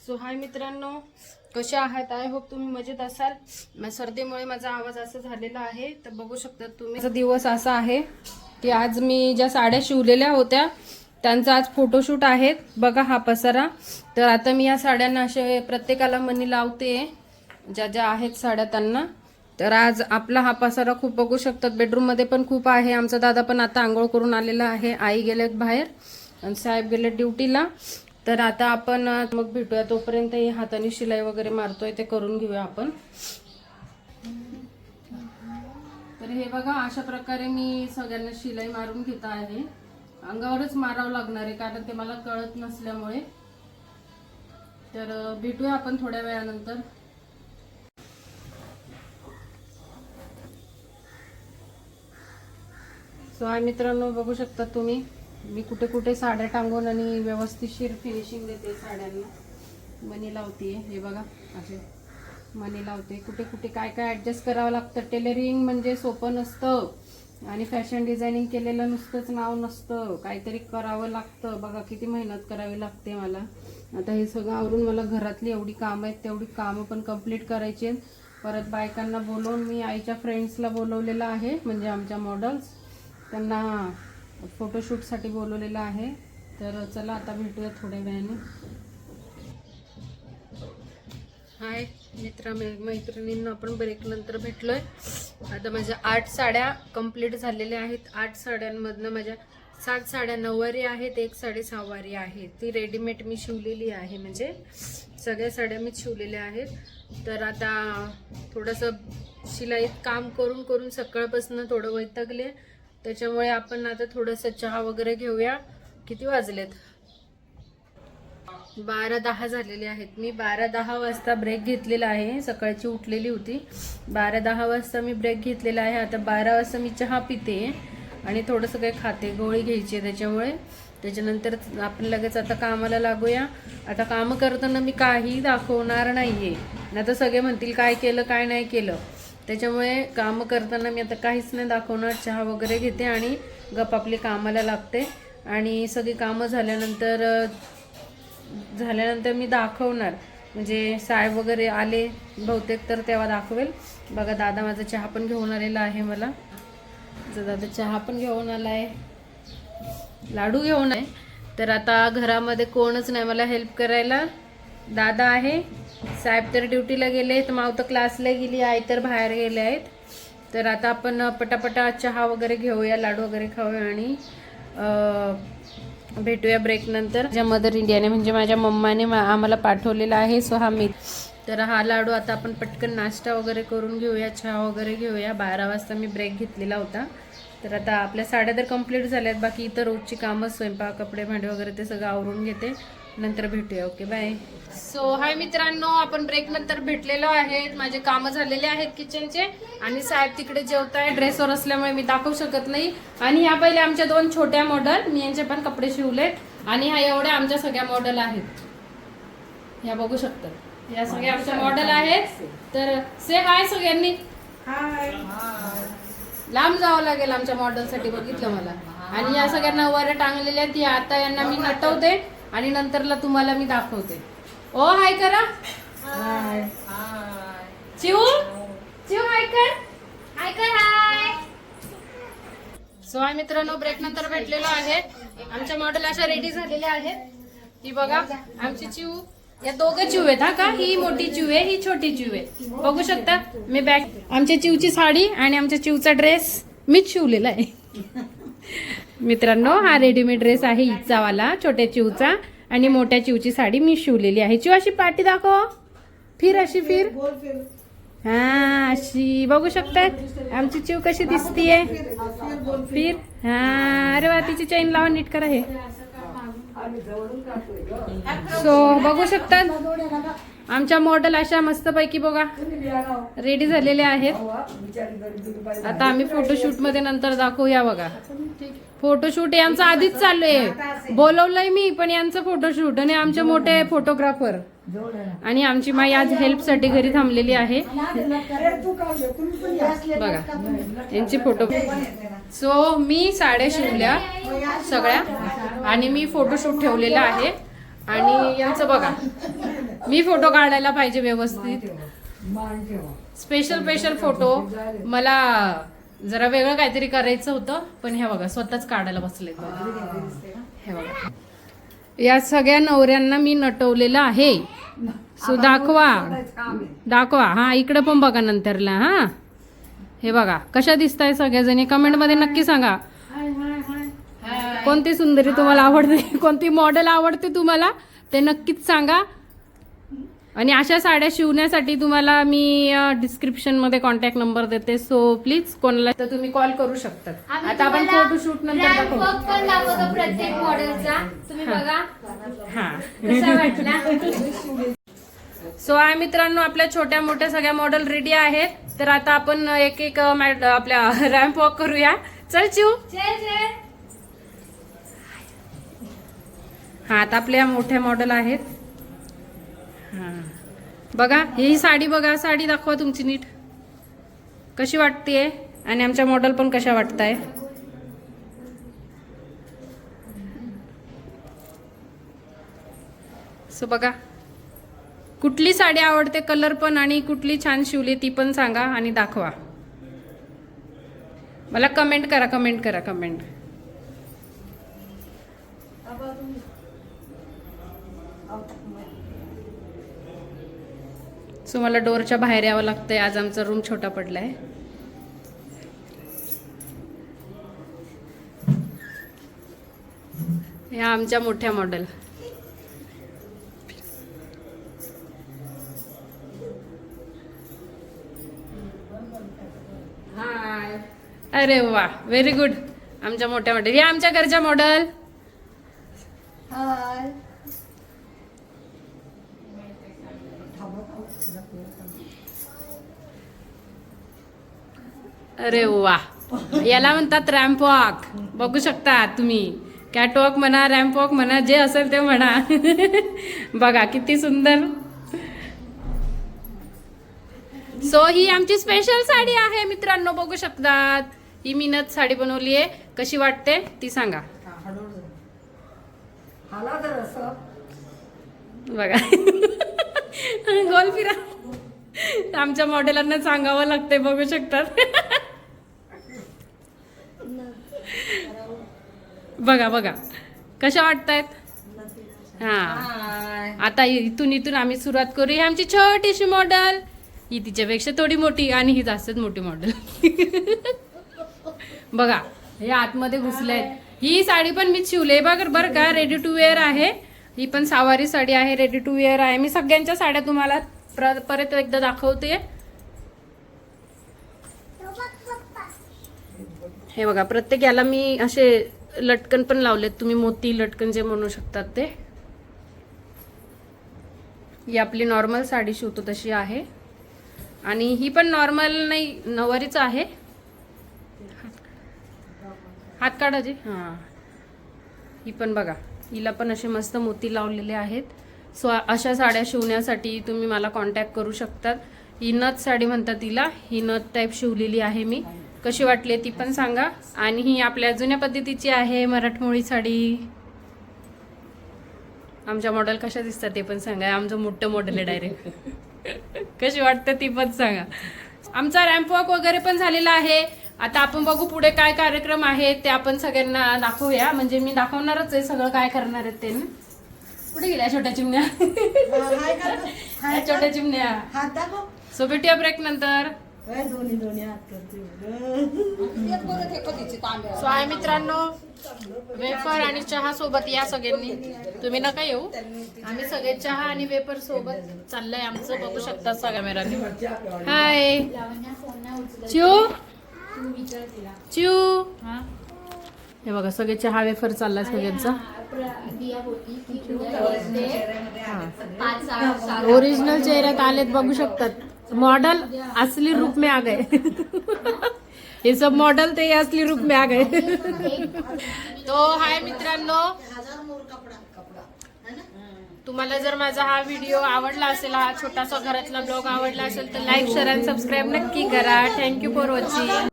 So हाय मित्रांनो, कसे आहात? आय होप तुम्ही मजेत असाल. सर्दीमुळे माझा आवाज असा झालेला आहे. तर बघू शकता तुम्ही, माझा दिवस असा आहे की आज मी ज्या साड्या शिवलेल्या होत्या त्यांचा आज फोटोशूट आहे. बघा हा पसारा. तर आता मी या साड्यांना असे प्रत्येकाला मनी लावते, ज्या ज्या आहेत साड्या त्यांना. तर आज आपला हा पसारा खूप बघू शकतात. बेडरूममध्ये पण खूप आहे. आमचा दादा पण आता आंघोळ करून आलेला आहे. आई गेलेत बाहेर आणि साहेब गेले ड्युटीला. तर आता आपण मग भेटूया. तोपर्यंत हे हाताने शिलाई वगैरे मारतोय ते करून घेऊया आपण. तर हे बघा, अशा प्रकारे मी सगळ्यांना शिलाई मारून घेत आहे. अंगावरच मारावं लागणार आहे कारण ते मला कळत नसल्यामुळे. तर भेटूया आपण थोड्या वेळानंतर. सो हाय मित्रांनो, बघू शकता तुम्ही मी कुठे कुठे साड्या टांगून आणि व्यवस्थितशीर फिनिशिंग देते. साड्यांना मनी लावते. हे बघा असे मनी लावते. कुठे कुठे काय काय ॲडजस्ट करावं लागतं. टेलरिंग म्हणजे सोपं नसतं आणि फॅशन डिझायनिंग केलेलं नुसतंच नाव नसतं. काहीतरी करावं लागतं. बघा किती मेहनत करावी लागते मला. आता हे सगळं आवरून मला घरातली एवढी कामं आहेत तेवढी कामं पण कंप्लीट करायची आहेत. परत बायकांना बोलवून मी आईच्या फ्रेंड्सला बोलवलेलं आहे, म्हणजे आमच्या मॉडेल्स, त्यांना फोटोशूटसाठी बोलवलेलं आहे. तर चला आता भेटूया थोड्या वेळाने. हाय मैत्रिणींना, आपण ब्रेक नंतर भेटलोय. आता माझ्या 8 साड्या कंप्लीट झालेल्या आहेत. 8 साड्यांमधनं माझ्या 7 साड्या नऊवारी आहेत, 1 साडी सहावारी आहे. ती रेडीमेड मी शिवलेली आहे, म्हणजे सगळ्या साड्या मी शिवलेल्या आहेत. तर आता थोडंसं शिलाईत काम करून करून सकाळपासून थोडं वैतागले. त्याच्यामुळे आपण आता थोडंसं चहा वगैरे घेऊया. किती वाजलेत? 12:10 झालेले आहेत. मी 12:10 वाजता ब्रेक घेतलेला आहे. सकाळची उठलेली होती. 12:10 वाजता मी ब्रेक घेतलेला आहे. आता 12 वाजता मी चहा पिते आणि थोडंसं काही खाते. गोळी घ्यायची आहे त्याच्यामुळे. त्याच्यानंतर आपण लगेच आता कामाला लागूया. आता कामं करताना मी काही दाखवणार नाही आहे. आता सगळे म्हणतील काय केलं काय नाही केलं. त्याच्यामुळे कामं करताना मी आता काहीच नाही दाखवणार. चहा वगैरे घेते आणि गप आपली कामाला लागते. आणि सगळी कामं झाल्यानंतर मी दाखवणार, म्हणजे साहेब वगैरे आले बहुतेक तर तेव्हा दाखवेल. बघा दादा माझा चहा पण घेऊन आलेला आहे. मला दादा चहा पण घेऊन आला आहे, लाडू घेऊन आहे. तर आता घरामध्ये कोणच नाही मला हेल्प करायला. दादा आहे, साहेब तर ड्युटीला गेले, तर माव तर क्लासला गेली, आई तर बाहेर गेले आहेत. तर आता आपण पटापटा चहा वगैरे घेऊया, लाडू वगैरे खाऊया आणि भेटूया ब्रेक नंतर. माझ्या मदर इंडियाने म्हणजे माझ्या मम्माने आम्हाला पाठवलेला आहे. सो हा मी तर हा लाडू आता आपण पटकन नाश्ता वगैरे करून घेऊया, चहा वगैरे घेऊया. 12 वाजता मी ब्रेक घेतलेला होता. तर आता आपल्या साड्या तर कंप्लीट झाल्यात. बाकी इतर रोजची कामं, स्वयंपाक, कपडे, भांडे वगैरे ते सगळं आवरून घेते. नंतर भेटूया. Okay, bye. सो हाय मित्रांनो, आपण ब्रेक नंतर भेटलेलो आहेत. माझे कामं झालेले आहेत किचनचे आणि साहेब तिकडे जेवताय. ड्रेसवर असल्यामुळे मी दाखवू शकत नाही. आणि ह्या पहिले आमच्या 2 छोट्या मॉडेल, मी यांचे पण कपडे शिवलेत. आणि ह्या एवढ्या आमच्या सगळ्या मॉडेल आहेत. ह्या बघू शकतात, या सगळ्या आमच्या मॉडेल आहेत. तर से हाय सगळ्यांनी. हाय. लांब जावं लागेल आमच्या मॉडेलसाठी, बघितलं मला. आणि या सगळ्यांना वर टांगलेल्या आहेत. आता यांना मी नटवते आणि नंतरला तुम्हाला मी दाखवते. ओ हाय करा. हाय. चिऊ हाय कर. हाय कर. हाय. सो हाय मित्रांनो, ब्रेक नंतर भेटलेलो आहे. आमच्या मॉडेल अशा रेडी झालेल्या आहेत. ही बघा आमची चिऊ. या दोघं चिऊ आहेत. हा का, ही मोठी चिऊ आहे, ही छोटी चिऊ आहे. बघू शकता मी बॅग. आमच्या चिऊची साडी आणि आमच्या चिऊचा ड्रेस मीच शिवलेला आहे. मित्रांनो, हा रेडीमेड ड्रेस आहे हिचा वाला, छोट्या चिऊचा. आणि मोठ्या चिऊची साडी मी शिवलेली आहे. चिऊ अशी पाठी दाखव. फिर अशी फिर. हा अशी बघू शकतात आमची चिऊ कशी दिसतीये. फिर. हा अरे वा, तिची चेन लावा नीट करा. हे सो बघू शकतात आमच्या मॉडेल अशा मस्तपैकी बघा रेडी झालेल्या आहेत. आता आम्ही फोटोशूट मध्ये नंतर दाखवूया. बघा फोटोशूट यांचं आधीच चालू आहे. बोलवलंय मी पण यांचं फोटोशूट. आणि आमचे मोठे फोटोग्राफर आणि आमची माई आज हेल्प साठी घरी थांबलेली आहे. बघा यांचे फोटो. सो मी साड्या शिवल्या सगळ्या आणि मी फोटोशूट ठेवलेला आहे. आणि यांचं बघा मी फोटो काढायला पाहिजे व्यवस्थित, स्पेशल फोटो. मला जरा वेगळं काहीतरी करायचं होतं, पण हे बघा स्वतःच काढायला बसले. हे बघा या सगळ्या नवऱ्यांना मी नटवलेलं आहे. सो दाखवा. हा इकडे पण बघा नंतरला. हा हे बघा कशा दिसताय सगळ्याजणी, कमेंट मध्ये नक्की सांगा कोणती सुंदरी तुम्हाला आवडते, कोणती मॉडेल आवडते तुम्हाला ते नक्कीच सांगा. आणि अशा साड्या शिवण्यासाठी तुम्हाला मी डिस्क्रिप्शन मध्ये कॉन्टॅक्ट नंबर देते. सो प्लीज कोणाला तर तुम्ही कॉल करू शकता. आता आपण फोटोशूट नंतर दाखवू प्रत्येक मॉडेलचा. तुम्ही बघा हा. कसा वाटला. सो आहे मित्रांनो, आपल्या छोट्या मोठ्या सगळ्या मॉडेल रेडी आहेत. तर आता आपण एक एक आपल्या रॅम्प वॉक करूया. चल चिऊ. हा आता आपल्या मोठ्या मॉडेल आहेत. हा बघा ही साडी बघा, साडी दाखवा तुमची नीट कशी वाटतेय आणि आमच्या मॉडेल पण कशा वाटताय. सो बघा कुठली साडी आवडते, कलर पण आणि कुठली छान शिवली ती पण सांगा आणि दाखवा. मला कमेंट करा. सो मला डोरच्या बाहेर यावं लागतंय, आज आमचा रूम छोटा पडलाय. ह्या आमच्या मोठ्या मॉडेल. अरे वा व्हेरी गुड. आमच्या मोठ्या मॉडेल, या आमच्या घरच्या मॉडेल. अरे वा याला म्हणतात रॅम्प वॉक. बघू शकता तुम्ही, कॅटवॉक म्हणा, रॅम्प वॉक म्हणा, जे असेल ते म्हणा. बघा किती सुंदर. सो ही आमची स्पेशल साडी आहे मित्रांनो, बघू शकतात. ही मी नथ साडी बनवली आहे. कशी वाटते ती सांगा. बघा गोल फिरा. आमच्या मॉडेलांना सांगावं लागतंय, बघू शकतात. बघा कशा वाटतायत. हा आता इथून आम्ही सुरुवात करू. ही आमची छोटीशी मॉडेल, ही तिच्यापेक्षा थोडी मोठी आणि ही जास्तच मोठी मॉडेल. बघा हे आतमध्ये घुसले आहेत. ही साडी पण मीच शिवले बरं का, रेडी टू वेअर आहे. ही पण सहावारी साडी आहे, रेडी टू वेअर आहे. मी सगळ्यांच्या साड्या तुम्हाला परत एकदा दाखवते. हे बघा प्रत्येक याला मी असे लटकन पण लावलेत, तुम्ही मोती लटकन जे म्हणू शकतात ते. ही आपली नॉर्मल साडी शिवतो तशी आहे आणि ही पण नॉर्मल नाही, नवारीच आहे. हात काढायचे. हा ही पण बघा, हिला पण असे मस्त मोती लावलेले आहेत. सो अशा साड्या शिवण्यासाठी तुम्ही मला कॉन्टॅक्ट करू शकतात. ही नथ साडी म्हणतात तिला, ही नथ टाईप शिवलेली आहे मी. कशी वाटली ती पण सांगा. आणि ही आपल्या जुन्या पद्धतीची आहे मराठमोळी साडी. आमच्या मॉडेल कशा दिसतात ते पण सांगा. आमचं मोठं मॉडेल आहे डायरेक्ट. कशी वाटतं ती पण सांगा. आमचा रॅम्प वॉक वगैरे पण झालेला आहे. आता आपण बघू पुढे काय कार्यक्रम आहे ते आपण सगळ्यांना दाखवूया. म्हणजे मी दाखवणारच आहे सगळं काय करणार आहेत ते. कुठे गेल्या छोट्या चिमण्या. छोट्या चिमण्या. सो भेटूया ब्रेक नंतर. सो आहे मित्रांनो, वेफर आणि चहा सोबत या सगळ्यांनी. तुम्ही नका येऊ, आम्ही सगळे चहा आणि वेफर सोबत चाललंय आमचं. बघू शकता कॅमेराने. हाय चिऊ. चिऊ हे बघा सगळे चहा वेफर चाललाय सगळ्यांचा. ओरिजिनल चेहऱ्यात आलेत बघू शकतात. मॉडल असली रूप में आ गए. हे सब मॉडल ते असली रूप में आ गए. तो हाय मित्रांनो, तुम्हाला जर माझा हा व्हिडिओ आवडला असेल, हा छोटासा घरातला ब्लॉग आवडला असेल तर लाईक शेअर आणि सबस्क्राईब नक्की करा. Thank you for watching.